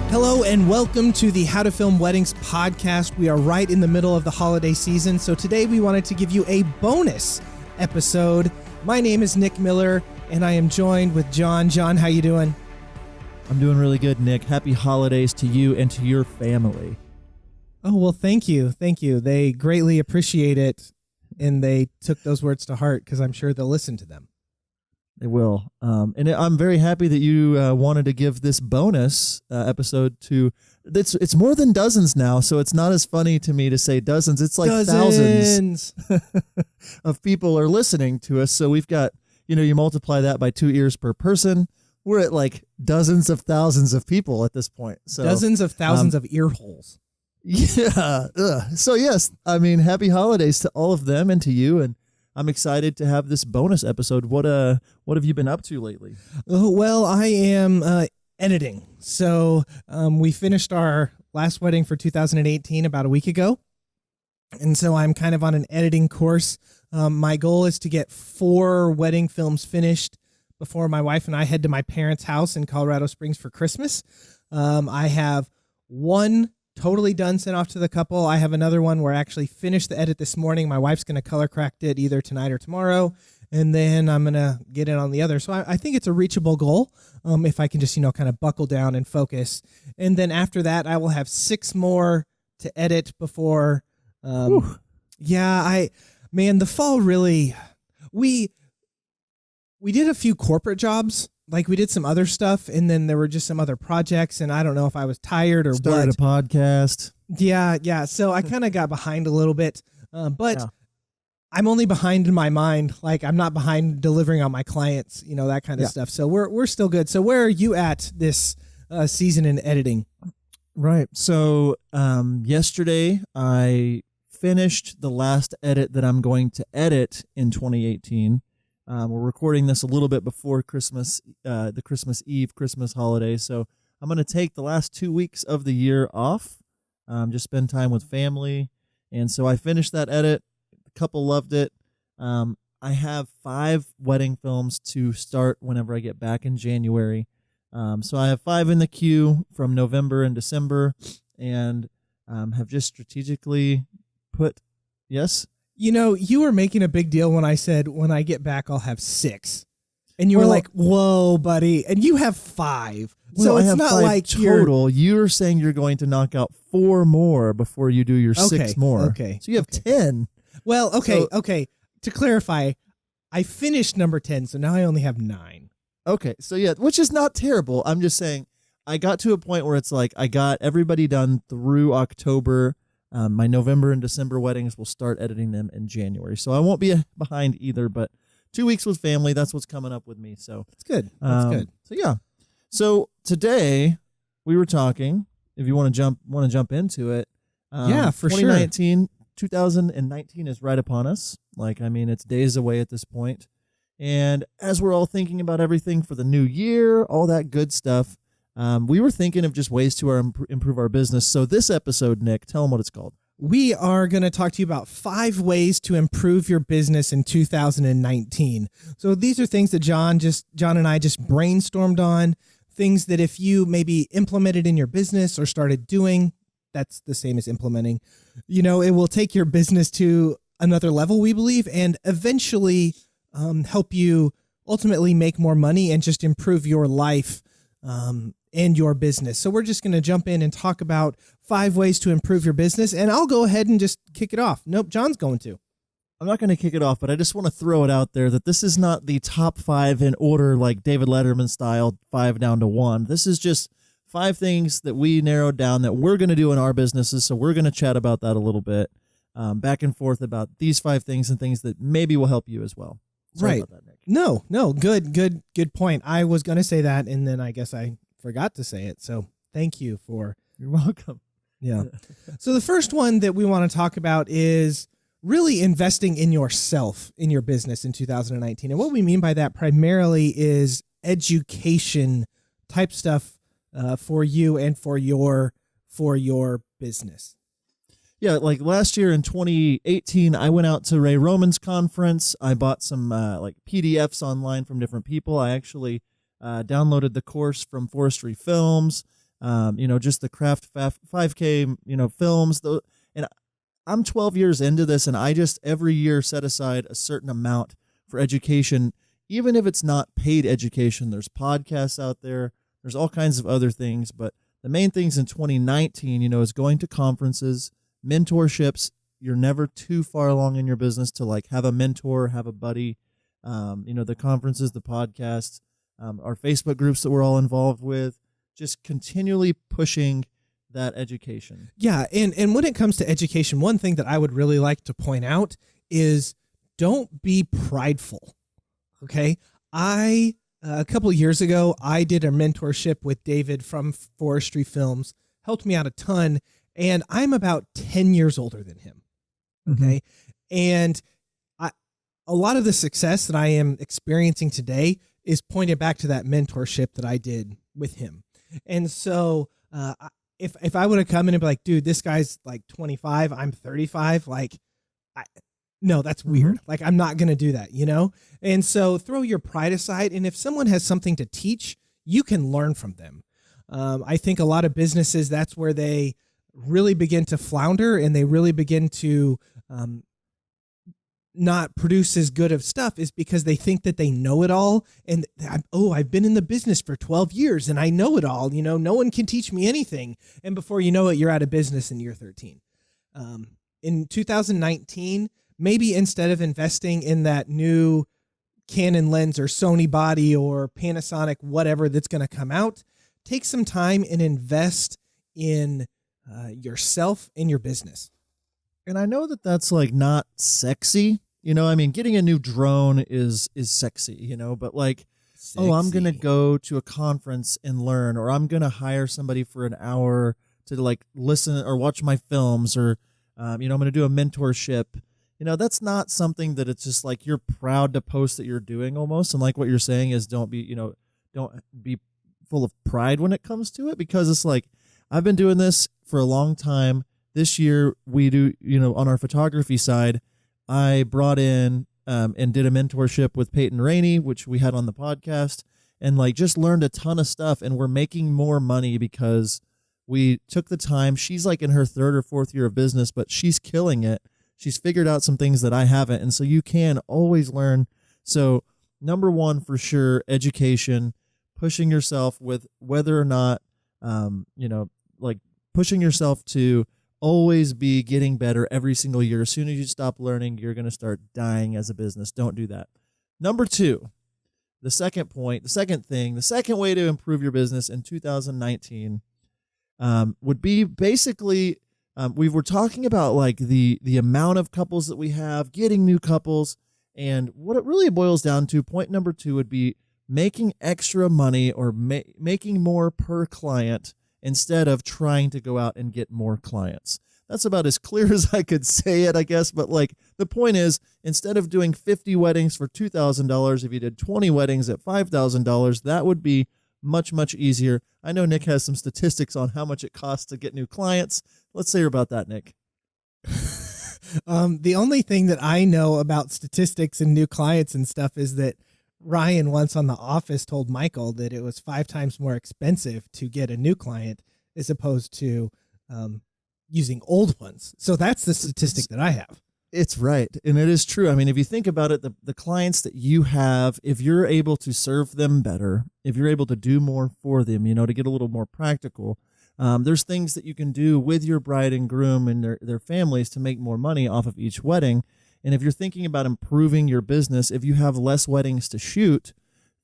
Hello and welcome to the How to Film Weddings podcast. We are right in the middle of the holiday season, so today we wanted to give you a bonus episode. My name is Nick Miller, and I am joined with John. John, how you doing? I'm doing really good, Nick. Happy holidays to you and to your family. Oh, well, thank you. Thank you. They greatly appreciate it, and they took those words to heart because I'm sure they'll listen to them. They will. And I'm very happy that you wanted to give this bonus episode to... It's more than dozens now, so it's not as funny to me to say dozens. It's like thousands of people are listening to us. So we've got, you multiply that by 2 ears per person. We're at like dozens of thousands of people at this point. So dozens of thousands of ear holes. Yeah. So yes, I mean, happy holidays to all of them and to you. And I'm excited to have this bonus episode. What have you been up to lately? Oh, well, I am editing. So we finished our last wedding for 2018 about a week ago. And so I'm kind of on an editing course. My goal is to get 4 wedding films finished before my wife and I head to my parents' house in Colorado Springs for Christmas. I have one totally done, sent off to the couple. I have another one where I actually finished the edit this morning. My wife's going to color correct it either tonight or tomorrow, and then I'm going to get it on the other. So I think it's a reachable goal if I can just, kind of buckle down and focus. And then after that, I will have 6 more to edit before. The fall really, we did a few corporate jobs. Like we did some other stuff, and then there were just some other projects, and I don't know if I was tired or started a podcast. Yeah. So I kind of got behind a little bit, but I'm only behind in my mind. Like I'm not behind delivering on my clients, that kind of stuff. So we're still good. So where are you at this season in editing? Right. So yesterday I finished the last edit that I'm going to edit in 2018. We're recording this a little bit before Christmas, the Christmas Eve, Christmas holiday. So I'm going to take the last 2 weeks of the year off, just spend time with family. And so I finished that edit. The couple loved it. I have 5 wedding films to start whenever I get back in January. So I have 5 in the queue from November and December, and have just strategically put, yes? You were making a big deal when I said, when I get back, I'll have 6. And you were like, whoa, buddy. And you have 5. Well, so it's it's not not like total. You're saying you're going to knock out 4 more before you do your 6 more. Okay. So you have 10. Well, okay. To clarify, I finished number 10, so now I only have 9. Okay. So yeah, which is not terrible. I'm just saying I got to a point where it's like I got everybody done through October. My November and December weddings, will start editing them in January. So I won't be behind either, but 2 weeks with family, that's what's coming up with me. So that's good. That's good. So yeah. So today we were talking, if you want to jump into it. For 2019, 2019 is right upon us. It's days away at this point. And as we're all thinking about everything for the new year, all that good stuff, we were thinking of just ways to improve our business. So this episode, Nick, tell them what it's called. We are going to talk to you about 5 ways to improve your business in 2019. So these are things that John and I just brainstormed on, things that if you maybe implemented in your business or started doing, that's the same as implementing, it will take your business to another level, we believe, and eventually help you ultimately make more money and just improve your life and your business. So we're just going to jump in and talk about 5 ways to improve your business, and I'll go ahead and just kick it off. Nope, John's going to. I'm not going to kick it off, but I just want to throw it out there that this is not the top 5 in order like David Letterman style, 5 down to 1. This is just 5 things that we narrowed down that we're going to do in our businesses, so we're going to chat about that a little bit, back and forth about these 5 things and things that maybe will help you as well. Sorry right. about that, Nick. No, good point. I was going to say that, and then I guess I forgot to say it, so thank you for... You're welcome. Yeah. So the first one that we want to talk about is really investing in yourself, in your business in 2019. And what we mean by that primarily is education type stuff for you and for your business. Yeah, like last year in 2018, I went out to Ray Roman's conference. I bought some like PDFs online from different people. I actually downloaded the course from Forestry Films, just the craft 5K, films. And I'm 12 years into this, and I just every year set aside a certain amount for education, even if it's not paid education. There's podcasts out there. There's all kinds of other things. But the main things in 2019, is going to conferences, mentorships. You're never too far along in your business to like have a mentor, have a buddy. The conferences, the podcasts, our Facebook groups that we're all involved with, just continually pushing that education. Yeah, and when it comes to education, one thing that I would really like to point out is don't be prideful. Okay, a couple of years ago, I did a mentorship with David from Forestry Films, helped me out a ton. And I'm about 10 years older than him. Okay. Mm-hmm. And a lot of the success that I am experiencing today is pointed back to that mentorship that I did with him. And so if I would have come in and be like, dude, this guy's like 25, I'm 35, no, that's weird. Mm-hmm. Like, I'm not going to do that, And so throw your pride aside. And if someone has something to teach, you can learn from them. I think a lot of businesses, that's where they really begin to flounder, and they really begin to not produce as good of stuff, is because they think that they know it all. And I've been in the business for 12 years and I know it all. No one can teach me anything. And before you know it, you're out of business in year 13. In 2019, maybe instead of investing in that new Canon lens or Sony body or Panasonic, whatever that's going to come out, take some time and invest in yourself and your business. And I know that that's like not sexy, getting a new drone is sexy, but like, sexy. I'm going to go to a conference and learn, or I'm going to hire somebody for an hour to like listen or watch my films, or, I'm going to do a mentorship. That's not something that it's just like you're proud to post that you're doing almost. And like what you're saying is don't be full of pride when it comes to it, because it's like, I've been doing this for a long time. This year we do, on our photography side, I brought in and did a mentorship with Peyton Rainey, which we had on the podcast, and like just learned a ton of stuff. And we're making more money because we took the time. She's like in her 3rd or 4th year of business, but she's killing it. She's figured out some things that I haven't. And so you can always learn. So number one, for sure, education, pushing yourself with whether or not, like pushing yourself to always be getting better every single year. As soon as you stop learning, you're going to start dying as a business. Don't do that. Number two, the second way to improve your business in 2019 would be basically, we were talking about like the amount of couples that we have, getting new couples. And what it really boils down to, point number 2 would be making extra money or making more per client instead of trying to go out and get more clients. That's about as clear as I could say it, I guess. But like the point is, instead of doing 50 weddings for $2,000, if you did 20 weddings at $5,000, that would be much, much easier. I know Nick has some statistics on how much it costs to get new clients. Let's hear about that, Nick. The only thing that I know about statistics and new clients and stuff is that Ryan once on The Office told Michael that it was 5 times more expensive to get a new client as opposed to using old ones. So that's the statistic that I have. It's right. And it is true. I mean, if you think about it, the clients that you have, if you're able to serve them better, if you're able to do more for them, to get a little more practical, there's things that you can do with your bride and groom and their families to make more money off of each wedding. And if you're thinking about improving your business, if you have less weddings to shoot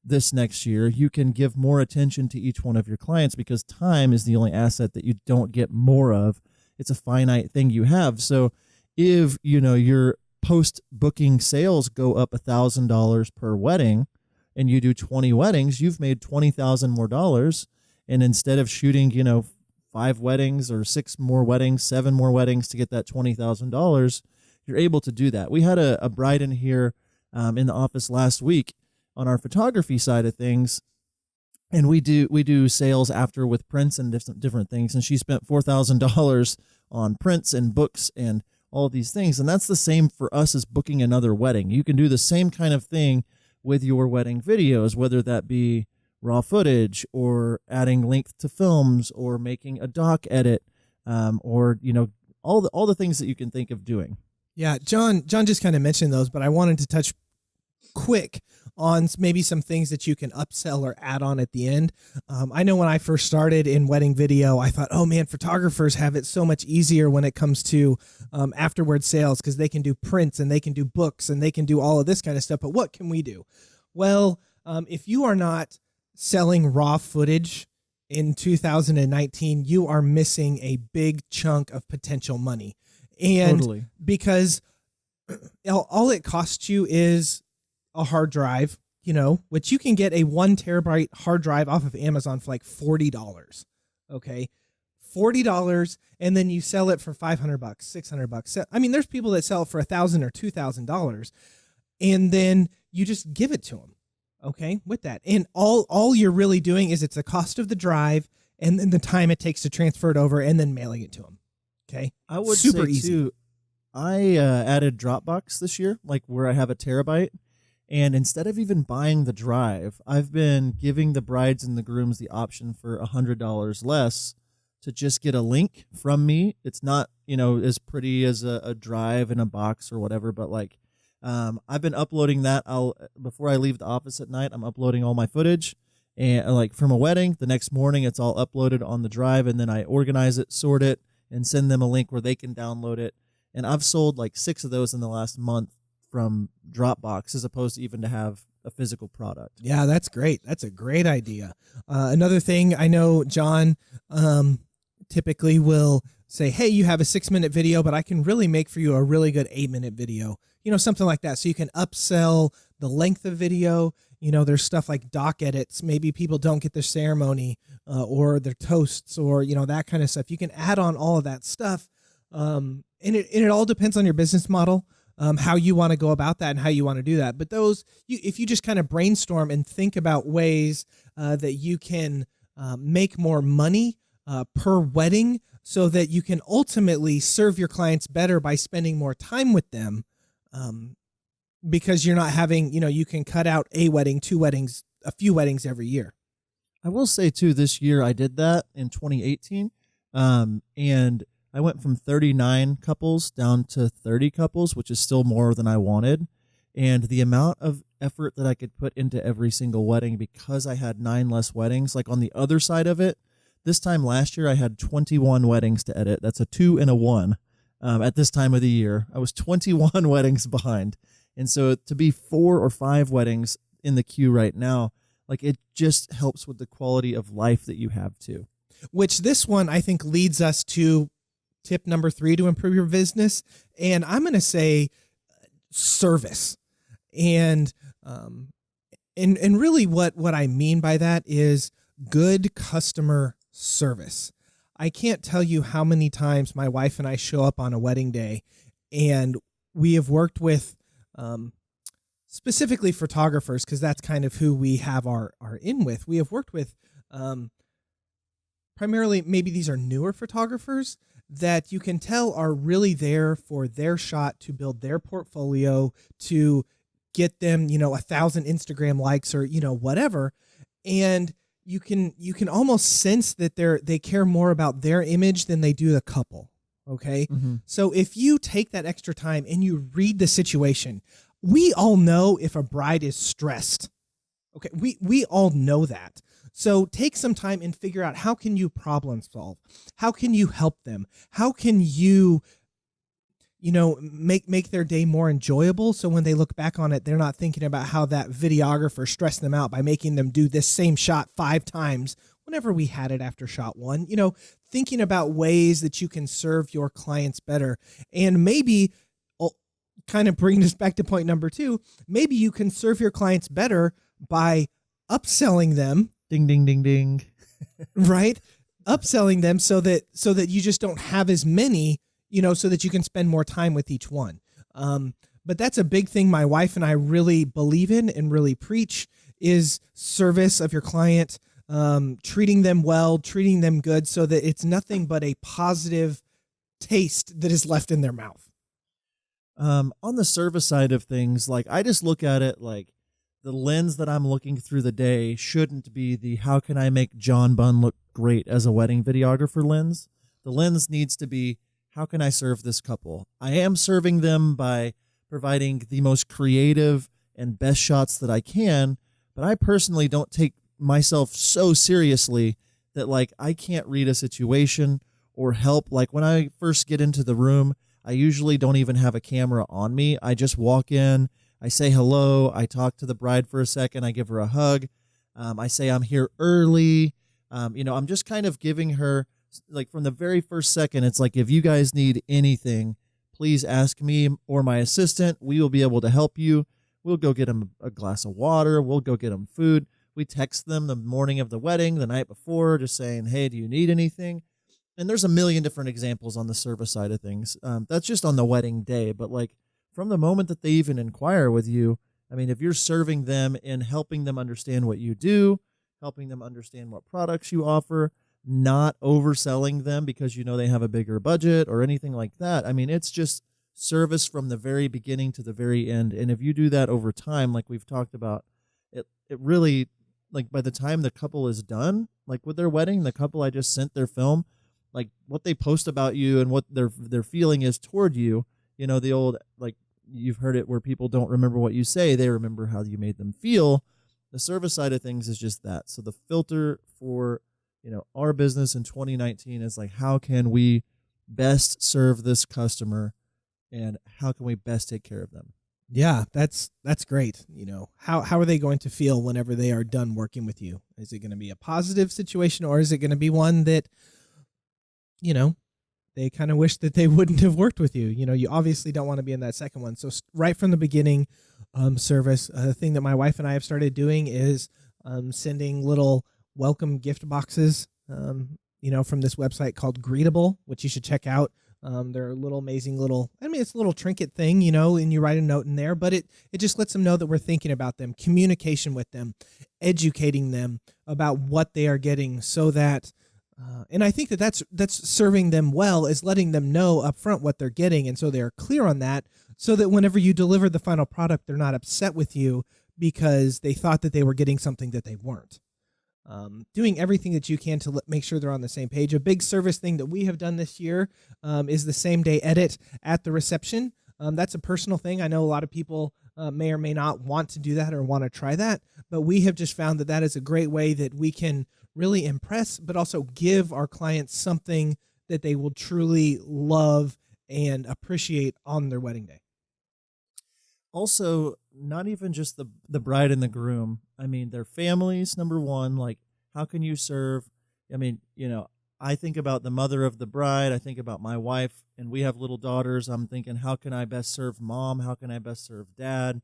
this next year, you can give more attention to each one of your clients, because time is the only asset that you don't get more of. It's a finite thing you have. So if, your post-booking sales go up $1,000 per wedding and you do 20 weddings, you've made $20,000 more dollars. And instead of shooting, 5 weddings or 6 more weddings, 7 more weddings to get that $20,000, you're able to do that. We had a bride in here in the office last week on our photography side of things, and we do sales after with prints and different things. And she spent $4,000 on prints and books and all these things. And that's the same for us as booking another wedding. You can do the same kind of thing with your wedding videos, whether that be raw footage or adding length to films or making a doc edit, or all the things that you can think of doing. Yeah, John just kind of mentioned those, but I wanted to touch quick on maybe some things that you can upsell or add on at the end. I know when I first started in wedding video, I thought, oh man, photographers have it so much easier when it comes to afterward sales, because they can do prints and they can do books and they can do all of this kind of stuff. But what can we do? Well, if you are not selling raw footage in 2019, you are missing a big chunk of potential money. And Totally. because all it costs you is a hard drive, which you can get a 1 terabyte hard drive off of Amazon for like $40. Okay. $40. And then you sell it for $500, $600. I mean, there's people that sell it for $1,000 or $2,000, and then you just give it to them. Okay. With that. And all you're really doing is it's the cost of the drive and then the time it takes to transfer it over and then mailing it to them. Okay. I would Super say easy. too, I added Dropbox this year, like where I have a terabyte. And instead of even buying the drive, I've been giving the brides and the grooms the option for $100 less to just get a link from me. It's not, as pretty as a drive in a box or whatever, but like, I've been uploading that. Before I leave the office at night, I'm uploading all my footage, and like from a wedding, the next morning it's all uploaded on the drive, and then I organize it, sort it, and send them a link where they can download it. And I've sold like 6 of those in the last month from Dropbox, as opposed to even to have a physical product. Yeah, that's great. That's a great idea. Another thing, I know John typically will say, hey, you have a 6-minute video, but I can really make for you a really good 8-minute video, something like that. So you can upsell the length of video. There's stuff like doc edits. Maybe people don't get their ceremony or their toasts or, that kind of stuff. You can add on all of that stuff. And it all depends on your business model, how you want to go about that and how you want to do that. But if you just kind of brainstorm and think about ways that you can make more money per wedding so that you can ultimately serve your clients better by spending more time with them, because you're not having, you can cut out a wedding, 2 weddings, a few weddings every year. I will say too, this year I did that in 2018, and I went from 39 couples down to 30 couples, which is still more than I wanted. And the amount of effort that I could put into every single wedding, because I had 9 less weddings, like on the other side of it, this time last year I had 21 weddings to edit. That's a 2 and a 1. At this time of the year, I was 21 weddings behind. And so to be 4 or 5 weddings in the queue right now, like it just helps with the quality of life that you have too. Which this one, I think, leads us to tip number 3 to improve your business. And I'm going to say service. And really what I mean by that is good customer service. I can't tell you how many times my wife and I show up on a wedding day, and we have worked with specifically photographers, because that's kind of who we have our in with. We have worked with primarily, maybe these are newer photographers that you can tell are really there for their shot to build their portfolio, to get them, 1,000 Instagram likes or, whatever. And you can almost sense that they care more about their image than they do the couple. Okay. Mm-hmm. So if you take that extra time and you read the situation, we all know if a bride is stressed. Okay. We all know that. So take some time and figure out, how can you problem solve? How can you help them? How can you, make their day more enjoyable, so when they look back on it, they're not thinking about how that videographer stressed them out by making them do this same shot 5 times whenever we had it after shot 1. Thinking about ways that you can serve your clients better. And maybe, kind of bringing us back to point number 2, maybe you can serve your clients better by upselling them. Ding, ding, ding, ding. Right? Upselling them so that you just don't have as many, so that you can spend more time with each one. But that's a big thing my wife and I really believe in and really preach, is service of your client. treating them well, treating them good, so that it's nothing but a positive taste that is left in their mouth. On the service side of things, like I just look at it like the lens that I'm looking through the day shouldn't be the how can I make John Bunn look great as a wedding videographer lens. The lens needs to be how can I serve this couple? I am serving them by providing the most creative and best shots that I can, but I personally don't take myself so seriously that like I can't read a situation or help. Like when I first get into the room, I usually don't even have a camera on me. I just walk in, I say hello, I talk to the bride for a second, I give her a hug, I say I'm here early. I'm just kind of giving her, like from the very first second, it's like if you guys need anything, please ask me or my assistant. We will be able to help you. We'll go get them a glass of water. We'll go get them food. We text them the morning of the wedding, the night before, just saying, hey, do you need anything? And there's a million different examples on the service side of things. That's just on the wedding day. But like from the moment that they even inquire with you, I mean, if you're serving them and helping them understand what you do, helping them understand what products you offer, not overselling them because you know they have a bigger budget or anything like that. I mean, it's just service from the very beginning to the very end. And if you do that over time, like we've talked about, it really, like by the time the couple is done, like with their wedding, the couple I just sent their film, like what they post about you and what their feeling is toward you, you know, the old, like you've heard it where people don't remember what you say, they remember how you made them feel. The service side of things is just that. So the filter for, you know, our business in 2019 is like, how can we best serve this customer and how can we best take care of them? Yeah, that's great. You know, how are they going to feel whenever they are done working with you? Is it going to be a positive situation, or is it going to be one that, you know, they kind of wish that they wouldn't have worked with you? You know, you obviously don't want to be in that second one. So right from the beginning, service, a thing that my wife and I have started doing is sending little welcome gift boxes, you know, from this website called Greetable, which you should check out. They're a little amazing little, I mean, it's a little trinket thing, you know, and you write a note in there, but it just lets them know that we're thinking about them, communication with them, educating them about what they are getting, so that, and I think that that's serving them well, is letting them know up front what they're getting. And so they're clear on that, so that whenever you deliver the final product, they're not upset with you because they thought that they were getting something that they weren't. Doing everything that you can to make sure they're on the same page. A big service thing that we have done this year is the same day edit at the reception. That's a personal thing. I know a lot of people may or may not want to do that or want to try that, but we have just found that that is a great way that we can really impress, but also give our clients something that they will truly love and appreciate on their wedding day. Also, not even just the bride and the groom. I mean, their families, number one. Like, how can you serve? I mean, you know, I think about the mother of the bride. I think about my wife, and we have little daughters. I'm thinking, how can I best serve mom? How can I best serve dad?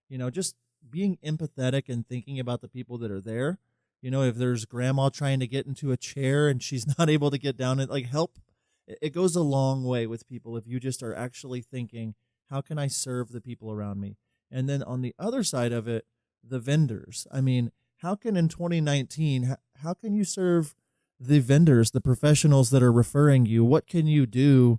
You know, just being empathetic and thinking about the people that are there. You know, if there's grandma trying to get into a chair and she's not able to get down, and like help. It goes a long way with people if you just are actually thinking, how can I serve the people around me? And then on the other side of it, the vendors. I mean, how can in 2019, how can you serve the vendors, the professionals that are referring you? What can you do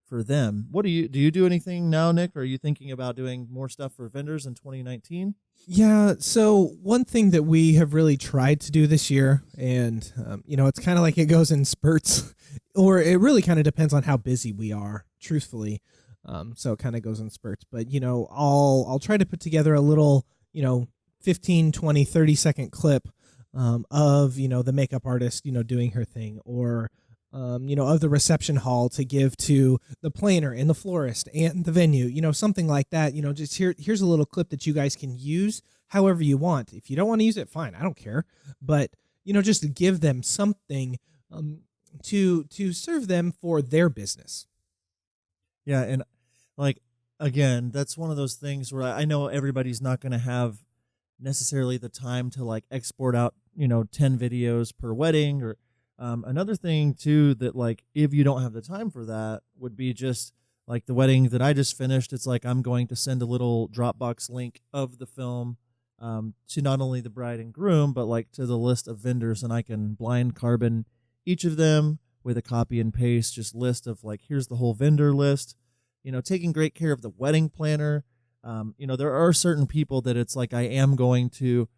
for them? What do you do anything now, Nick? Or are you thinking about doing more stuff for vendors in 2019? Yeah, so one thing that we have really tried to do this year, and you know, it's kind of like it goes in spurts, or it really kind of depends on how busy we are, truthfully. So it kind of goes in spurts, but you know, I'll try to put together a little, you know, 15, 20, 30-second clip of, you know, the makeup artist, you know, doing her thing, or you know, of the reception hall to give to the planner and the florist and the venue, you know, something like that. You know, just here's a little clip that you guys can use however you want. If you don't want to use it, fine, I don't care. But you know, just to give them something to serve them for their business. Yeah, and like again, that's one of those things where I know everybody's not going to have necessarily the time to like export out, you know, 10 videos per wedding. Or another thing too, that like if you don't have the time for that, would be just like the wedding that I just finished. It's like I'm going to send a little Dropbox link of the film to not only the bride and groom, but like to the list of vendors, and I can blind carbon each of them with a copy and paste just list of like, here's the whole vendor list, taking great care of the wedding planner. There are certain people that it's like I am going to,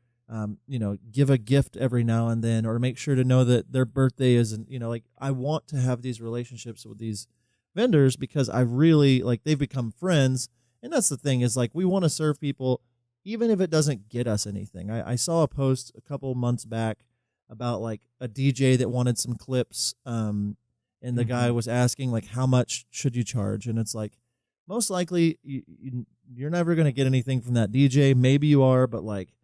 give a gift every now and then, or make sure to know that their birthday isn't, like I want to have these relationships with these vendors because I really like they've become friends. And that's the thing is like we want to serve people even if it doesn't get us anything. I saw a post a couple months back about like a DJ that wanted some clips, and the guy was asking like, how much should you charge? And it's like, most likely you're never going to get anything from that DJ. Maybe you are, but like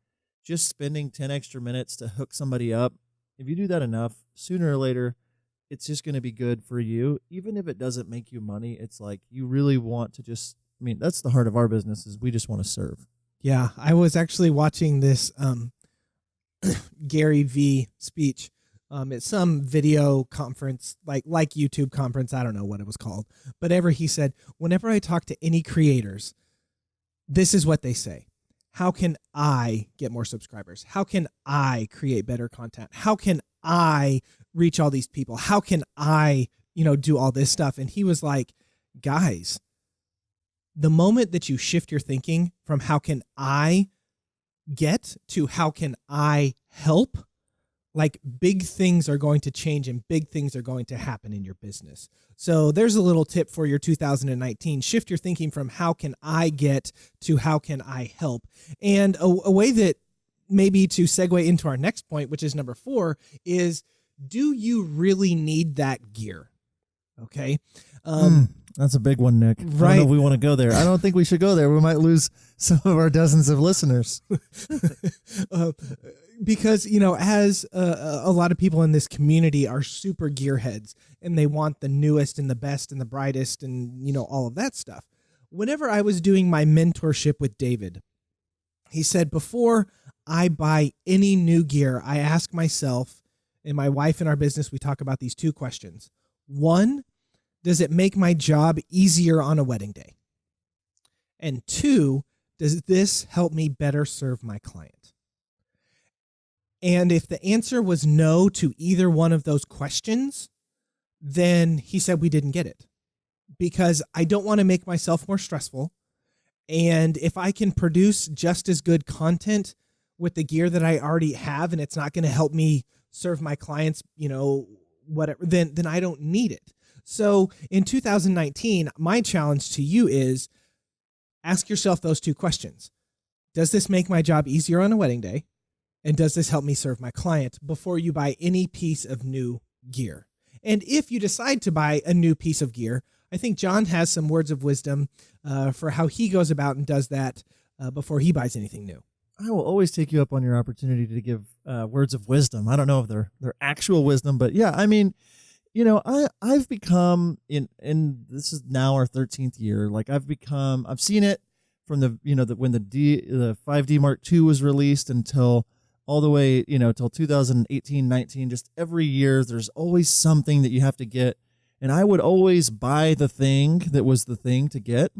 just spending 10 extra minutes to hook somebody up, if you do that enough, sooner or later, it's just going to be good for you. Even if it doesn't make you money, it's like you really want to just, that's the heart of our business is we just want to serve. Yeah, I was actually watching this Gary V speech at some video conference, like YouTube conference. I don't know what it was called, but he said, whenever I talk to any creators, this is what they say. How can I get more subscribers? How can I create better content? How can I reach all these people? How can I, do all this stuff? And he was like, guys, the moment that you shift your thinking from how can I get to how can I help, like big things are going to change and big things are going to happen in your business. So there's a little tip for your 2019. Shift your thinking from how can I get to how can I help. And a way that maybe to segue into our next point, which is number 4, is do you really need that gear? Okay. That's a big one, Nick. Right. I don't know if we want to go there. I don't think we should go there. We might lose some of our dozens of listeners. Because, as a lot of people in this community are super gearheads and they want the newest and the best and the brightest and, all of that stuff. Whenever I was doing my mentorship with David, he said, before I buy any new gear, I ask myself and my wife in our business, we talk about these 2 questions. 1, does it make my job easier on a wedding day? And 2, does this help me better serve my client? And if the answer was no to either one of those questions, then he said we didn't get it, because I don't want to make myself more stressful. And if I can produce just as good content with the gear that I already have, and it's not going to help me serve my clients, whatever, then I don't need it. So in 2019, my challenge to you is ask yourself those 2 questions. Does this make my job easier on a wedding day? And does this help me serve my client before you buy any piece of new gear? And if you decide to buy a new piece of gear, I think John has some words of wisdom for how he goes about and does that before he buys anything new. I will always take you up on your opportunity to give words of wisdom. I don't know if they're actual wisdom, but yeah, I've become in this is now our 13th year. Like I've seen it from the when the 5D Mark II was released until all the way till 2018, 19. Just every year, there's always something that you have to get, and I would always buy the thing that was the thing to get,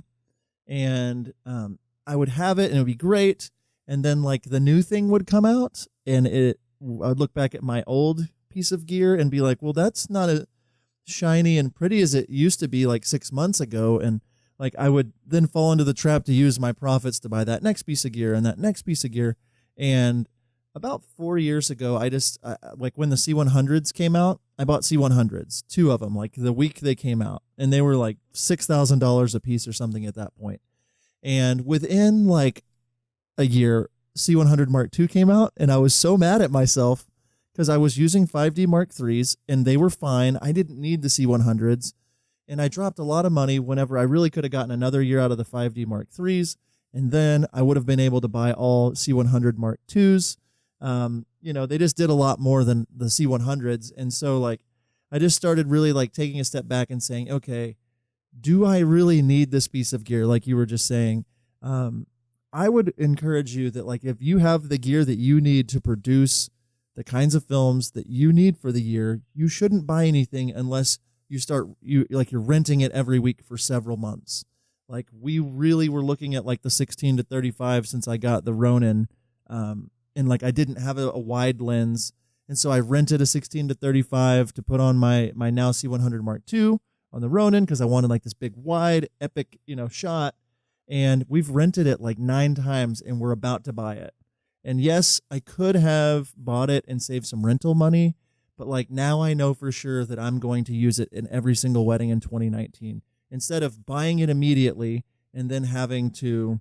and I would have it, and it would be great. And then like the new thing would come out, and I would look back at my old piece of gear and be like, well, that's not as shiny and pretty as it used to be like 6 months ago. And like I would then fall into the trap to use my profits to buy that next piece of gear and that next piece of gear. And about 4 years ago, I like when the C100s came out, I bought C100s, 2 of them, like the week they came out, and they were like $6,000 a piece or something at that point. And within like a year, C100 Mark II came out, and I was so mad at myself because I was using 5D Mark IIIs and they were fine. I didn't need the C100s, and I dropped a lot of money whenever I really could have gotten another year out of the 5D Mark IIIs, and then I would have been able to buy all C100 Mark IIs. They just did a lot more than the C100s, and so like I just started really like taking a step back and saying, okay, do I really need this piece of gear? Like you were just saying, I would encourage you that like if you have the gear that you need to produce the kinds of films that you need for the year, you shouldn't buy anything unless you're renting it every week for several months. Like we really were looking at like the 16 to 35 since I got the Ronin And like I didn't have a wide lens. And so I rented a 16 to 35 to put on my now C100 Mark II on the Ronin because I wanted like this big wide epic, shot. And we've rented it like 9 times and we're about to buy it. And yes, I could have bought it and saved some rental money, but like now I know for sure that I'm going to use it in every single wedding in 2019 instead of buying it immediately and then having to,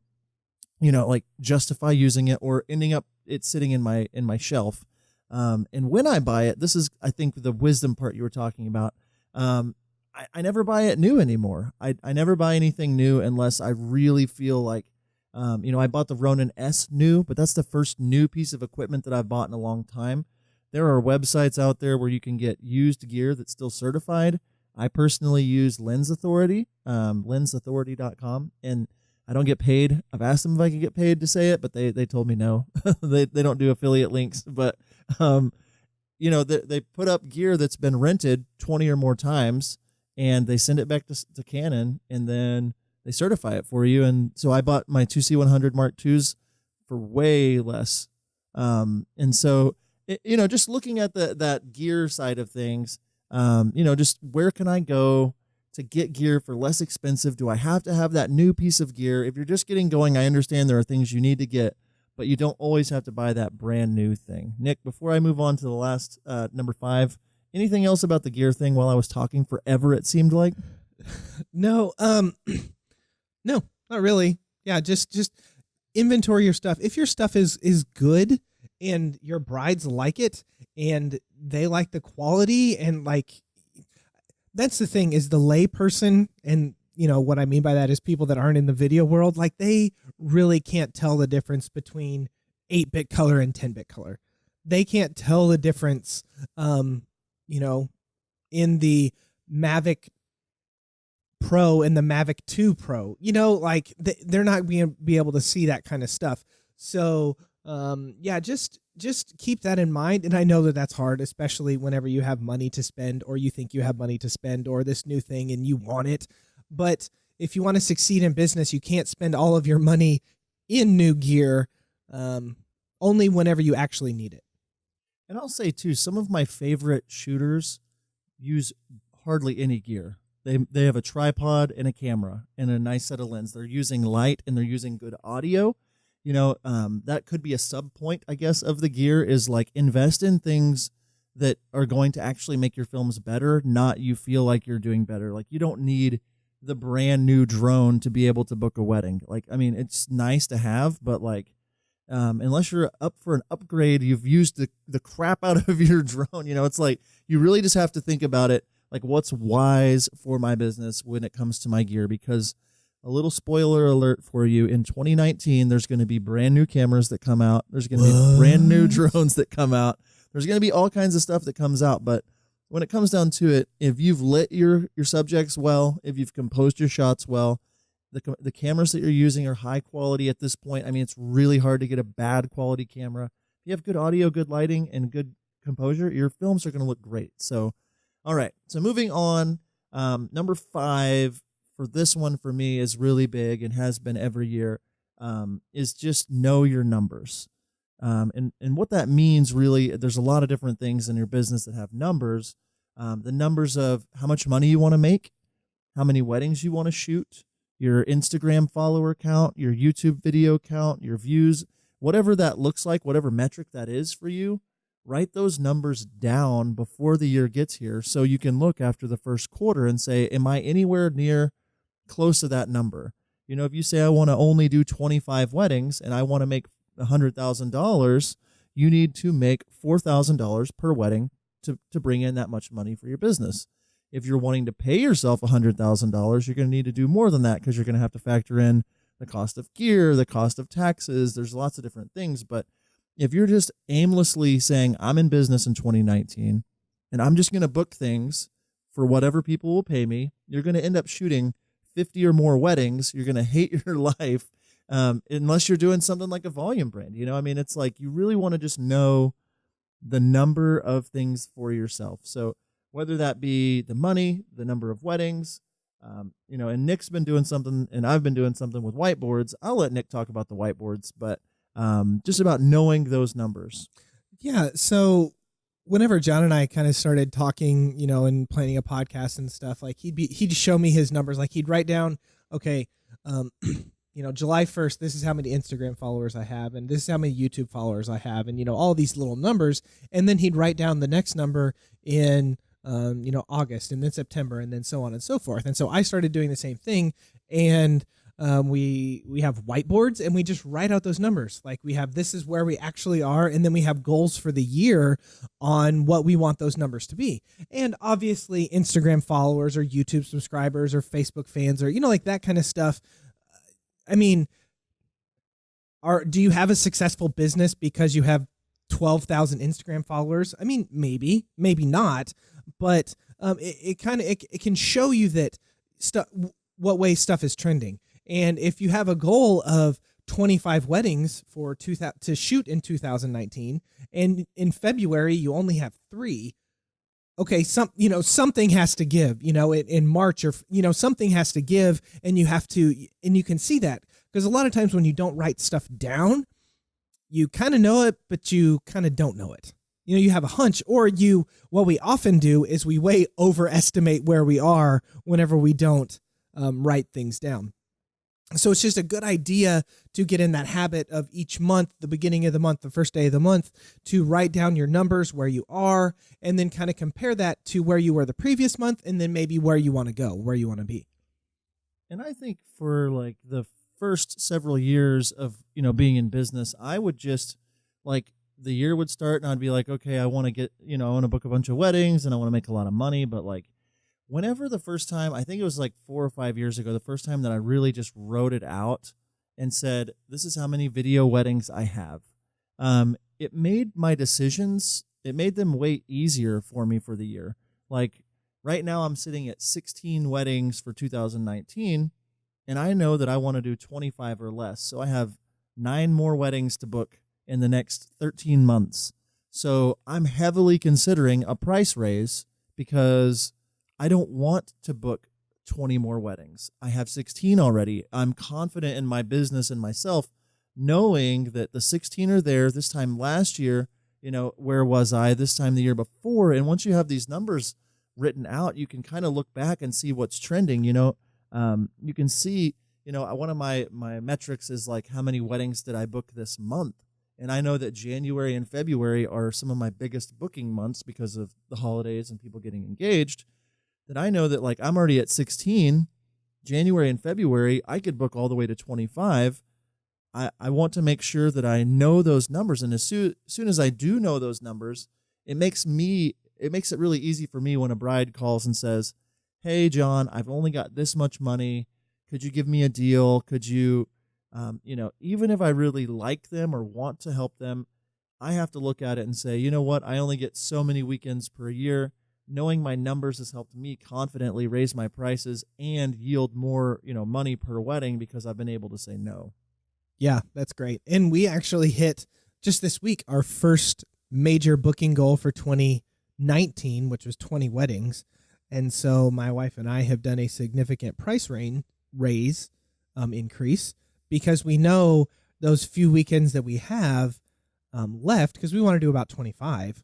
like justify using it or ending up it sitting in my shelf. And when I buy it, this is, I think, the wisdom part you were talking about. I never buy it new anymore. I never buy anything new unless I really feel like, I bought the Ronin S new, but that's the first new piece of equipment that I've bought in a long time. There are websites out there where you can get used gear that's still certified. I personally use Lens Authority, lensauthority.com, and I don't get paid. I've asked them if I could get paid to say it, but they told me no. they don't do affiliate links, but they put up gear that's been rented 20 or more times, and they send it back to Canon, and then they certify it for you. And so I bought my 2C100 Mark IIs for way less. And so, just looking at that gear side of things, just where can I go to get gear for less expensive? Do I have to have that new piece of gear? If you're just getting going, I understand there are things you need to get, but you don't always have to buy that brand new thing. Nick, before I move on to the last number 5, anything else about the gear thing while I was talking forever, it seemed like? No, no, not really. Yeah, just inventory your stuff. If your stuff is good and your brides like it and they like the quality and like, that's the thing is the lay person, and what I mean by that is people that aren't in the video world, like they really can't tell the difference between 8-bit color and 10-bit color. They can't tell the difference, in the Mavic Pro and the Mavic 2 Pro. Like they're not be able to see that kind of stuff. So just keep that in mind. And I know that that's hard, especially whenever you have money to spend or you think you have money to spend or this new thing and you want it. But if you want to succeed in business, you can't spend all of your money in new gear, only whenever you actually need it. And I'll say too, some of my favorite shooters use hardly any gear. They have a tripod and a camera and a nice set of lens. They're using light and they're using good audio. That could be a sub point, I guess, of the gear is like invest in things that are going to actually make your films better, not you feel like you're doing better. Like you don't need the brand new drone to be able to book a wedding. Like, I mean, it's nice to have, but like, unless you're up for an upgrade, you've used the crap out of your drone. It's like, you really just have to think about it. Like what's wise for my business when it comes to my gear, because a little spoiler alert for you. In 2019, there's going to be brand new cameras that come out. There's going to be brand new drones that come out. There's going to be all kinds of stuff that comes out. But when it comes down to it, if you've lit your subjects well, if you've composed your shots well, the cameras that you're using are high quality at this point. I mean, it's really hard to get a bad quality camera. If you have good audio, good lighting, and good composure, your films are going to look great. So, all right. So moving on, number 5 for this one for me is really big and has been every year, is just know your numbers. And what that means really, there's a lot of different things in your business that have numbers. The numbers of how much money you want to make, how many weddings you want to shoot, your Instagram follower count, your YouTube video count, your views, whatever that looks like, whatever metric that is for you, write those numbers down before the year gets here so you can look after the first quarter and say, am I anywhere near close to that number? If you say I want to only do 25 weddings and I want to make $100,000, you need to make $4,000 per wedding to bring in that much money for your business. If you're wanting to pay yourself $100,000, you're going to need to do more than that because you're going to have to factor in the cost of gear, the cost of taxes. There's lots of different things. But if you're just aimlessly saying, I'm in business in 2019 and I'm just going to book things for whatever people will pay me, you're going to end up shooting 50 or more weddings. You're going to hate your life unless you're doing something like a volume brand. I mean, it's like you really want to just know the number of things for yourself. So whether that be the money, the number of weddings, and Nick's been doing something and I've been doing something with whiteboards. I'll let Nick talk about the whiteboards, but just about knowing those numbers. Yeah. So whenever John and I kind of started talking, and planning a podcast and stuff, like he'd show me his numbers. Like he'd write down, okay, July 1st, this is how many Instagram followers I have, and this is how many YouTube followers I have, and, all these little numbers. And then he'd write down the next number in, August, and then September, and then so on and so forth. And so I started doing the same thing. And we have whiteboards, and we just write out those numbers. Like we have, this is where we actually are. And then we have goals for the year on what we want those numbers to be. And obviously Instagram followers or YouTube subscribers or Facebook fans or, like that kind of stuff. I mean, do you have a successful business because you have 12,000 Instagram followers? I mean, maybe not, but it can show you that what way stuff is trending. And if you have a goal of 25 weddings to shoot in 2019, and in February you only have 3, okay, something has to give, in March, or, something has to give, and you can see that, because a lot of times when you don't write stuff down, you kind of know it, but you kind of don't know it. You have a hunch, or what we often do is we way overestimate where we are whenever we don't write things down. So it's just a good idea to get in that habit of each month, the beginning of the month, the first day of the month, to write down your numbers, where you are, and then kind of compare that to where you were the previous month, and then maybe where you want to go, where you want to be. And I think for like the first several years of, being in business, I would just the year would start and I'd be like, okay, I want to get, I want to book a bunch of weddings and I want to make a lot of money. But whenever the first time, I think it was 4 or 5 years ago, the first time that I really just wrote it out and said, this is how many video weddings I have. It made my decisions, it made them way easier for me for the year. Right now I'm sitting at 16 weddings for 2019, and I know that I want to do 25 or less. So I have 9 more weddings to book in the next 13 months. So I'm heavily considering a price raise because I don't want to book 20 more weddings. I have 16 already. I'm confident in my business and myself, knowing that the 16 are there. This time last year, where was I? This time the year before. And once you have these numbers written out, you can kind of look back and see what's trending. You can see, one of my metrics is how many weddings did I book this month? And I know that January and February are some of my biggest booking months because of the holidays and people getting engaged. That I know that I'm already at 16, January and February, I could book all the way to 25. I want to make sure that I know those numbers. And as soon as I do know those numbers, it makes it really easy for me when a bride calls and says, hey, John, I've only got this much money. Could you give me a deal? Could you, even if I really like them or want to help them, I have to look at it and say, you know what? I only get so many weekends per year. Knowing my numbers has helped me confidently raise my prices and yield more, money per wedding because I've been able to say no. Yeah, that's great. And we actually hit just this week our first major booking goal for 2019, which was 20 weddings. And so my wife and I have done a significant price raise increase because we know those few weekends that we have left, because we want to do about 25.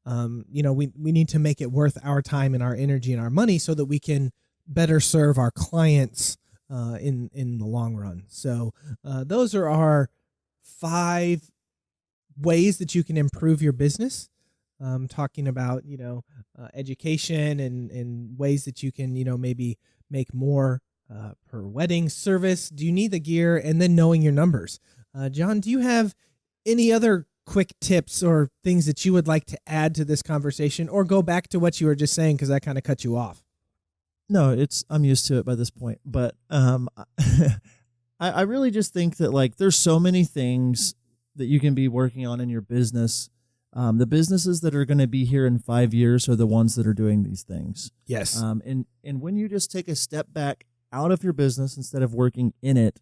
We need to make it worth our time and our energy and our money so that we can better serve our clients in the long run. So those are our 5 ways that you can improve your business. Talking about education and ways that you can maybe make more per wedding service. Do you need the gear? And then knowing your numbers. John, do you have any other quick tips or things that you would like to add to this conversation, or go back to what you were just saying, because I kind of cut you off? No, I'm used to it by this point, but I really just think that there's so many things that you can be working on in your business. The businesses that are going to be here in 5 years are the ones that are doing these things. Yes. And when you just take a step back out of your business instead of working in it,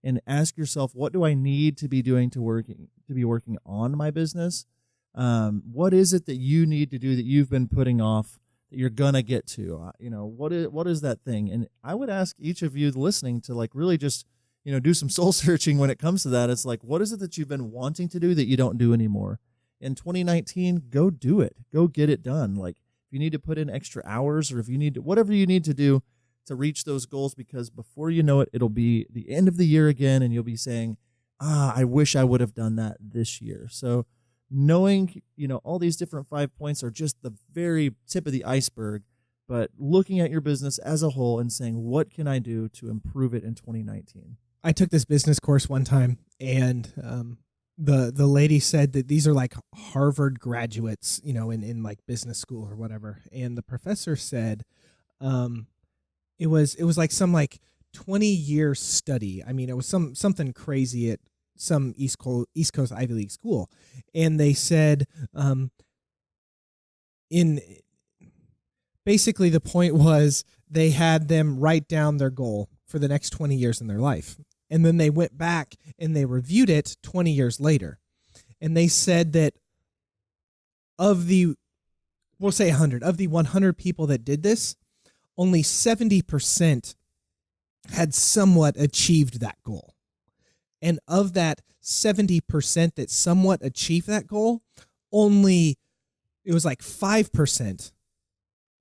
and ask yourself, what do I need to be doing to be working on my business? What is it that you need to do that you've been putting off that you're gonna get to? What is that thing? And I would ask each of you listening to really just do some soul searching when it comes to that. It's like, what is it that you've been wanting to do that you don't do anymore? In 2019, go do it. Go get it done. Like, if you need to put in extra hours, or if you need to, whatever you need to do to reach those goals, because before you know it, it'll be the end of the year again, and you'll be saying, I wish I would have done that this year. So knowing, all these different 5 points are just the very tip of the iceberg, but looking at your business as a whole and saying, what can I do to improve it in 2019? I took this business course one time, and the lady said that these are like Harvard graduates, in like business school or whatever. And the professor said it was like some like 20-year study. I mean, it was something crazy at some East Coast Ivy League school. And they said basically the point was they had them write down their goal for the next 20 years in their life. And then they went back and they reviewed it 20 years later. And they said that we'll say 100, of the 100 people that did this, only 70% had somewhat achieved that goal. And of that 70% that somewhat achieved that goal, it was like 5%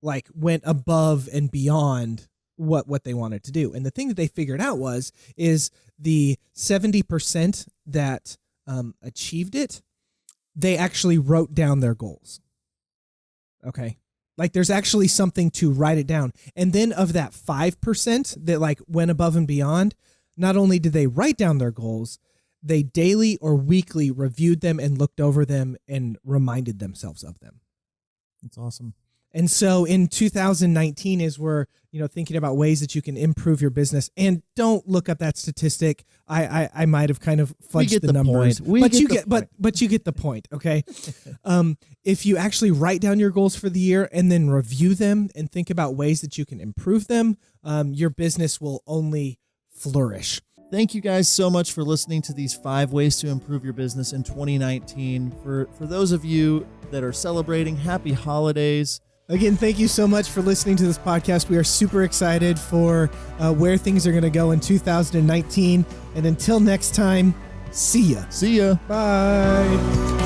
like went above and beyond what they wanted to do. And the thing that they figured out is the 70% that achieved it, they actually wrote down their goals. Okay. Like there's actually something to write it down. And then of that 5% that like went above and beyond, not only did they write down their goals, they daily or weekly reviewed them and looked over them and reminded themselves of them. That's awesome. And so in 2019, as we're thinking about ways that you can improve your business, and don't look up that statistic. I might have kind of fudged the numbers, but you get the point. Okay, if you actually write down your goals for the year and then review them and think about ways that you can improve them, your business will only flourish. Thank you guys so much for listening to these 5 ways to improve your business in 2019. For those of you that are celebrating, happy holidays. Again, thank you so much for listening to this podcast. We are super excited for where things are going to go in 2019. And until next time, see ya. See ya. Bye.